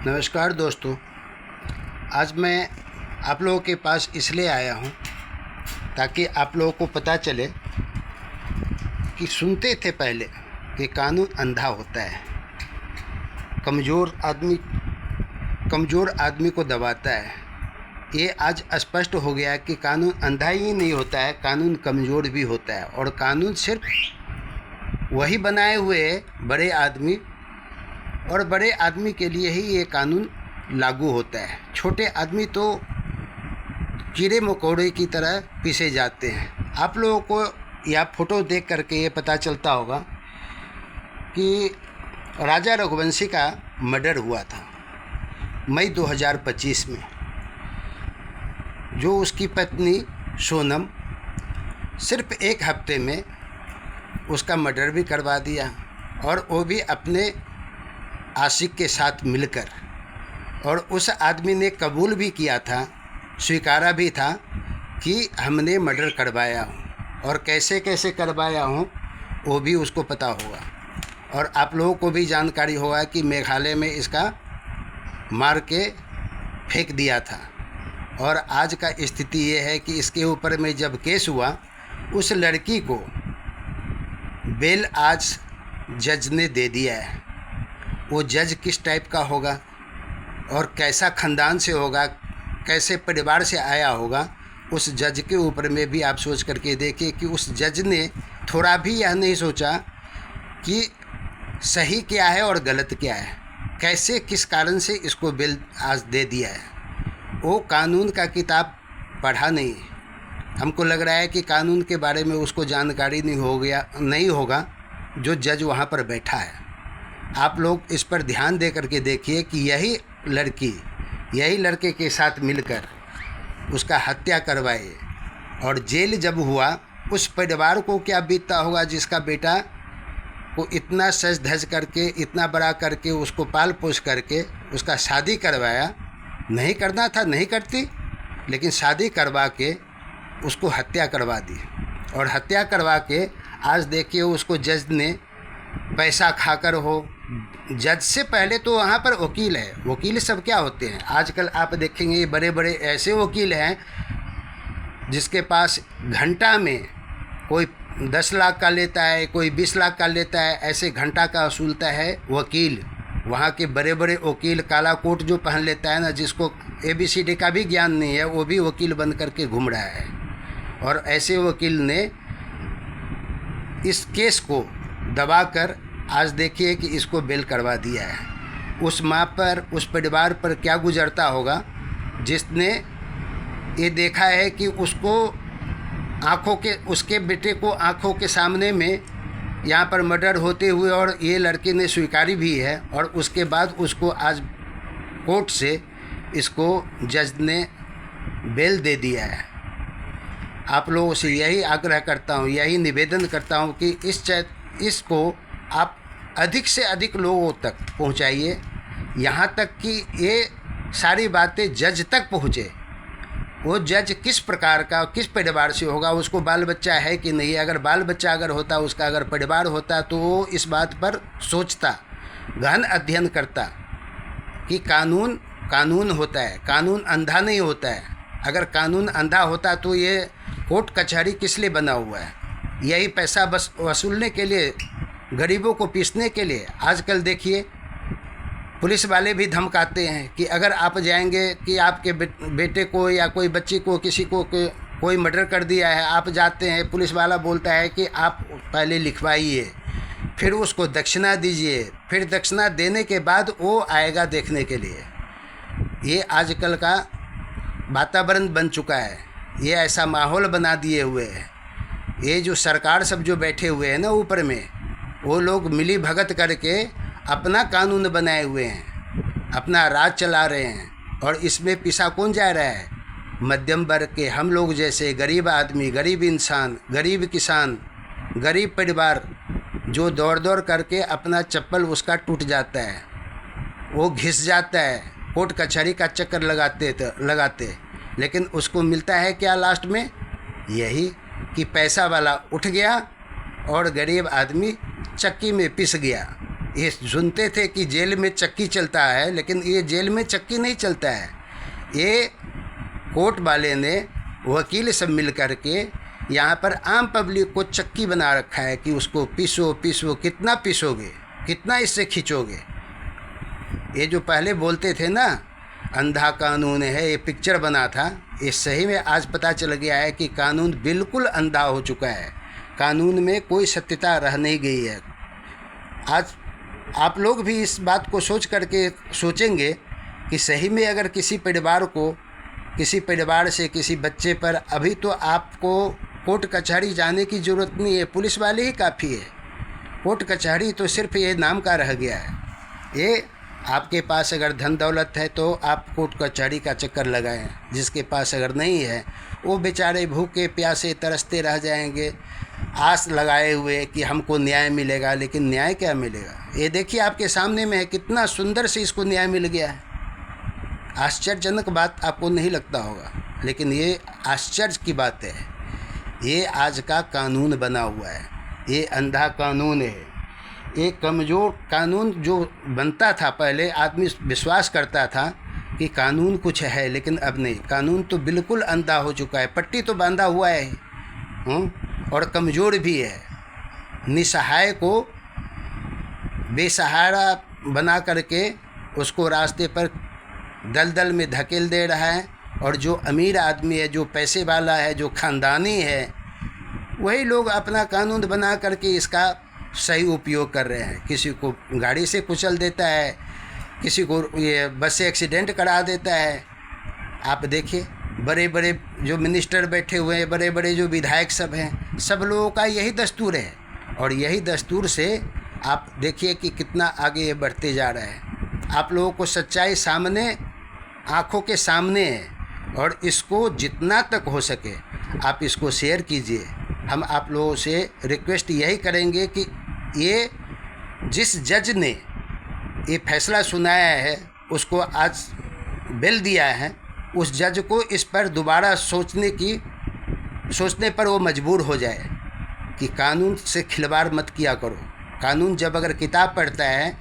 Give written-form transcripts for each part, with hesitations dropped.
नमस्कार दोस्तों, आज मैं आप लोगों के पास इसलिए आया हूँ ताकि आप लोगों को पता चले कि सुनते थे पहले कि कानून अंधा होता है, कमज़ोर आदमी को दबाता है। ये आज स्पष्ट हो गया कि कानून अंधा ही नहीं होता है, कानून कमज़ोर भी होता है। और कानून सिर्फ वही बनाए हुए बड़े आदमी और बड़े आदमी के लिए ही ये कानून लागू होता है। छोटे आदमी तो कीड़े मकोड़े की तरह पीसे जाते हैं। आप लोगों को यह फ़ोटो देख करके ये पता चलता होगा कि राजा रघुवंशी का मर्डर हुआ था मई 2025 में। जो उसकी पत्नी सोनम सिर्फ एक हफ्ते में उसका मर्डर भी करवा दिया, और वो भी अपने आशिक के साथ मिलकर। और उस आदमी ने कबूल भी किया था, स्वीकारा भी था कि हमने मर्डर करवाया हूँ, और कैसे कैसे करवाया हूँ वो भी उसको पता होगा। और आप लोगों को भी जानकारी होगा कि मेघालय में इसका मार के फेंक दिया था। और आज का स्थिति ये है कि इसके ऊपर में जब केस हुआ, उस लड़की को बेल आज जज ने दे दिया है। वो जज किस टाइप का होगा और कैसा ख़ानदान से होगा, कैसे परिवार से आया होगा, उस जज के ऊपर में भी आप सोच करके देखिए कि उस जज ने थोड़ा भी यह नहीं सोचा कि सही क्या है और गलत क्या है, कैसे किस कारण से इसको बेल आज दे दिया है। वो कानून का किताब पढ़ा नहीं। हमको लग रहा है कि कानून के बारे में उसको जानकारी नहीं होगा जो जज वहाँ पर बैठा है। आप लोग इस पर ध्यान दे करके देखिए कि यही लड़के के साथ मिलकर उसका हत्या करवाए। और जेल जब हुआ, उस परिवार को क्या बीतता होगा जिसका बेटा को इतना सज धज करके, इतना बड़ा करके, उसको पाल पोस करके उसका शादी करवाया। नहीं करना था, नहीं करती, लेकिन शादी करवा के उसको हत्या करवा दी। और हत्या करवा के आज देखिए उसको जज ने पैसा खाकर हो। जज से पहले तो वहाँ पर वकील है। वकील सब क्या होते हैं आजकल आप देखेंगे, ये बड़े बड़े ऐसे वकील हैं जिसके पास घंटा में कोई 10 लाख का लेता है, कोई 20 लाख का लेता है, ऐसे घंटा का वसूलता है वकील। वहाँ के बड़े बड़े वकील काला कोट जो पहन लेता है ना, जिसको ABCD का भी ज्ञान नहीं है, वो भी वकील बन करके घूम रहा है। और ऐसे वकील ने इस केस को दबाकर आज देखिए कि इसको बेल करवा दिया है। उस माँ पर, उस परिवार पर क्या गुजरता होगा जिसने ये देखा है कि उसके बेटे को आँखों के सामने में यहाँ पर मर्डर होते हुए, और ये लड़के ने स्वीकारी भी है। और उसके बाद उसको आज कोर्ट से इसको जज ने बेल दे दिया है। आप लोगों से यही आग्रह करता हूँ, यही निवेदन करता हूँ कि इसको आप अधिक से अधिक लोगों तक पहुँचाइए, यहाँ तक कि ये सारी बातें जज तक पहुँचे। वो जज किस प्रकार का, किस परिवार से होगा, उसको बाल बच्चा है कि नहीं। अगर बाल बच्चा होता, उसका अगर परिवार होता, तो वो इस बात पर सोचता, गहन अध्ययन करता कि कानून होता है, कानून अंधा नहीं होता है। अगर कानून अंधा होता तो ये कोर्ट कचहरी किस लिए बना हुआ है? यही पैसा बस वसूलने के लिए, गरीबों को पीसने के लिए। आजकल देखिए पुलिस वाले भी धमकाते हैं कि अगर आप जाएंगे कि आपके बेटे को या कोई बच्ची को, किसी को कोई मर्डर कर दिया है, आप जाते हैं, पुलिस वाला बोलता है कि आप पहले लिखवाइए, फिर उसको दक्षिणा दीजिए, फिर दक्षिणा देने के बाद वो आएगा देखने के लिए। ये आजकल का वातावरण बन चुका है, ये ऐसा माहौल बना दिए हुए है। ये जो सरकार सब जो बैठे हुए हैं ना ऊपर में, वो लोग मिली भगत करके अपना कानून बनाए हुए हैं, अपना राज चला रहे हैं। और इसमें पिसा कौन जा रहा है? मध्यम वर्ग के, हम लोग जैसे गरीब आदमी, गरीब इंसान, गरीब किसान, गरीब परिवार, जो दौड़ दौड़ करके अपना चप्पल उसका टूट जाता है, वो घिस जाता है, कोर्ट कचहरी का चक्कर लगाते। लेकिन उसको मिलता है क्या लास्ट में? यही कि पैसा वाला उठ गया और गरीब आदमी चक्की में पिस गया। ये सुनते थे कि जेल में चक्की चलता है, लेकिन ये जेल में चक्की नहीं चलता है। ये कोर्ट वाले ने, वकील सब मिल कर के यहाँ पर आम पब्लिक को चक्की बना रखा है कि उसको पीसो पीसो। कितना पीसोगे, कितना इससे खींचोगे। ये जो पहले बोलते थे ना अंधा कानून है, ये पिक्चर बना था, ये सही में आज पता चल गया है कि कानून बिल्कुल अंधा हो चुका है। कानून में कोई सत्यता रह नहीं गई है। आज आप लोग भी इस बात को सोच करके सोचेंगे कि सही में अगर किसी परिवार को, किसी परिवार से किसी बच्चे पर, अभी तो आपको कोर्ट कचहरी जाने की ज़रूरत नहीं है, पुलिस वाले ही काफ़ी है। कोर्ट कचहरी तो सिर्फ ये नाम का रह गया है। ये आपके पास अगर धन दौलत है तो आप कोर्ट कचहरी का चक्कर लगाएं, जिसके पास अगर नहीं है वो बेचारे भूखे प्यासे तरसते रह जाएंगे, आस लगाए हुए कि हमको न्याय मिलेगा। लेकिन न्याय क्या मिलेगा? ये देखिए आपके सामने में है, कितना सुंदर से इसको न्याय मिल गया है। आश्चर्यजनक बात आपको नहीं लगता होगा, लेकिन ये आश्चर्य की बात है। ये आज का कानून बना हुआ है, ये अंधा कानून है। ये कमज़ोर कानून जो बनता था, पहले आदमी विश्वास करता था कि कानून कुछ है, लेकिन अब नहीं। कानून तो बिल्कुल अंधा हो चुका है, पट्टी तो बांधा हुआ है और कमज़ोर भी है। निसहाय को बेसहारा बना करके उसको रास्ते पर दलदल में धकेल दे रहा है। और जो अमीर आदमी है, जो पैसे वाला है, जो ख़ानदानी है, वही लोग अपना कानून बना करके इसका सही उपयोग कर रहे हैं। किसी को गाड़ी से कुचल देता है, किसी को ये बस से एक्सीडेंट करा देता है। आप देखिए बड़े बड़े जो मिनिस्टर बैठे हुए हैं, बड़े बड़े जो विधायक सब हैं, सब लोगों का यही दस्तूर है। और यही दस्तूर से आप देखिए कि कितना आगे ये बढ़ते जा रहा है। आप लोगों को सच्चाई सामने, आँखों के सामने है, और इसको जितना तक हो सके आप इसको शेयर कीजिए। हम आप लोगों से रिक्वेस्ट यही करेंगे कि ये जिस जज ने ये फैसला सुनाया है, उसको आज बेल दिया है, उस जज को इस पर दोबारा सोचने पर वो मजबूर हो जाए कि कानून से खिलवाड़ मत किया करो। कानून जब अगर किताब पढ़ता है,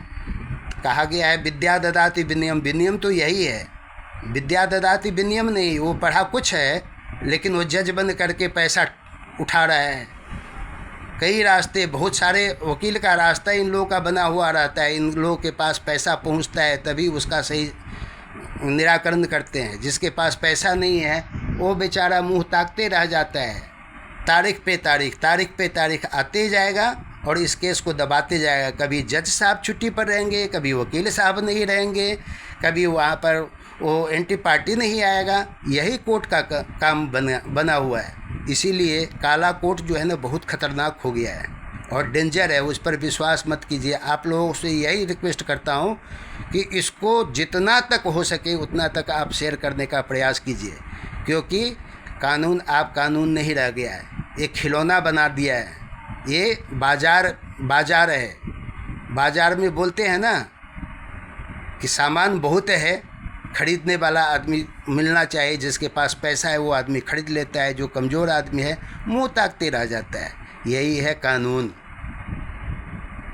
कहा गया है विद्या ददाति विनियम, विनियम तो यही है। विद्या ददाति विनियम नहीं, वो पढ़ा कुछ है, लेकिन वो जज बन करके पैसा उठा रहा है। कई रास्ते, बहुत सारे वकील का रास्ता इन लोगों का बना हुआ रहता है। इन लोगों के पास पैसा पहुंचता है तभी उसका सही निराकरण करते हैं। जिसके पास पैसा नहीं है वो बेचारा मुंह ताकते रह जाता है। तारीख पे तारीख आते जाएगा और इस केस को दबाते जाएगा। कभी जज साहब छुट्टी पर रहेंगे, कभी वकील साहब नहीं रहेंगे, कभी वहाँ पर वो एंटी पार्टी नहीं आएगा। यही कोर्ट का काम बना हुआ है। इसीलिए काला कोर्ट जो है ना बहुत ख़तरनाक हो गया है और डेंजर है, उस पर विश्वास मत कीजिए। आप लोगों से यही रिक्वेस्ट करता हूँ कि इसको जितना तक हो सके उतना तक आप शेयर करने का प्रयास कीजिए, क्योंकि कानून आप कानून नहीं रह गया है, एक खिलौना बना दिया है। ये बाजार है। बाज़ार में बोलते हैं ना कि सामान बहुत है, खरीदने वाला आदमी मिलना चाहिए। जिसके पास पैसा है वो आदमी खरीद लेता है, जो कमज़ोर आदमी है मुंह ताकते रह जाता है। यही है कानून।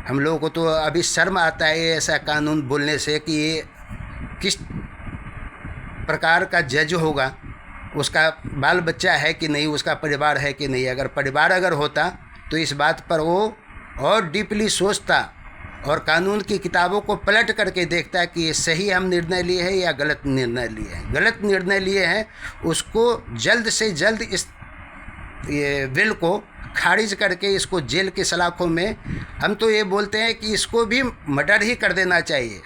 हम लोगों को तो अभी शर्म आता है ऐसा कानून बोलने से कि ये किस प्रकार का जज होगा, उसका बाल बच्चा है कि नहीं, उसका परिवार है कि नहीं। अगर परिवार होता तो इस बात पर वो और डीपली सोचता और कानून की किताबों को पलट करके देखता है कि ये सही हम निर्णय लिए हैं या गलत निर्णय लिए हैं। गलत निर्णय लिए हैं उसको जल्द से जल्द इस बिल को खारिज करके इसको जेल के सलाखों में, हम तो ये बोलते हैं कि इसको भी मर्डर ही कर देना चाहिए,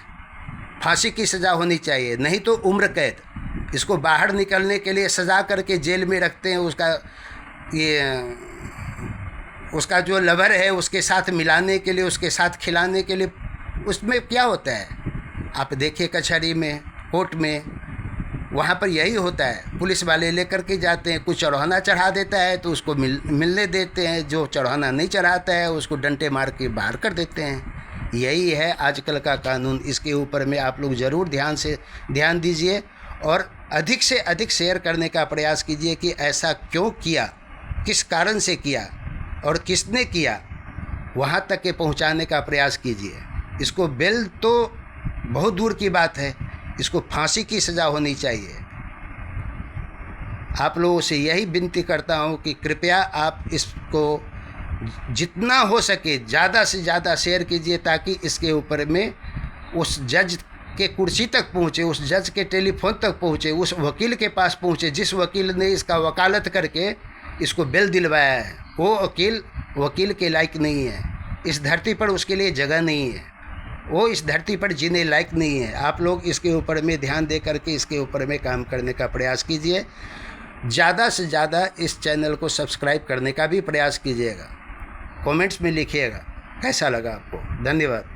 फांसी की सज़ा होनी चाहिए, नहीं तो उम्र कैद। इसको बाहर निकलने के लिए सज़ा करके जेल में रखते हैं। उसका जो लवर है उसके साथ मिलाने के लिए, उसके साथ खिलाने के लिए, उसमें क्या होता है आप देखिए कचहरी में, कोर्ट में, वहाँ पर यही होता है। पुलिस वाले लेकर के जाते हैं, कुछ चढ़ाना चढ़ा देता है तो उसको मिलने देते हैं, जो चढ़ाना नहीं चढ़ाता है उसको डंडे मार के बाहर कर देते हैं। यही है आजकल का कानून। इसके ऊपर में आप लोग ज़रूर ध्यान दीजिए और अधिक से अधिक शेयर करने का प्रयास कीजिए कि ऐसा क्यों किया, किस कारण से किया और किसने किया, वहाँ तक के पहुँचाने का प्रयास कीजिए। इसको बेल तो बहुत दूर की बात है, इसको फांसी की सज़ा होनी चाहिए। आप लोगों से यही विनती करता हूँ कि कृपया आप इसको जितना हो सके ज़्यादा से ज़्यादा शेयर कीजिए, ताकि इसके ऊपर में उस जज के कुर्सी तक पहुँचे, उस जज के टेलीफोन तक पहुँचे, उस वकील के पास पहुँचे जिस वकील ने इसका वकालत करके इसको बेल दिलवाया है। वो वकील के लायक नहीं है, इस धरती पर उसके लिए जगह नहीं है, वो इस धरती पर जीने लायक नहीं है। आप लोग इसके ऊपर में ध्यान दे करके इसके ऊपर में काम करने का प्रयास कीजिए। ज़्यादा से ज़्यादा इस चैनल को सब्सक्राइब करने का भी प्रयास कीजिएगा। कमेंट्स में लिखिएगा कैसा लगा आपको। धन्यवाद।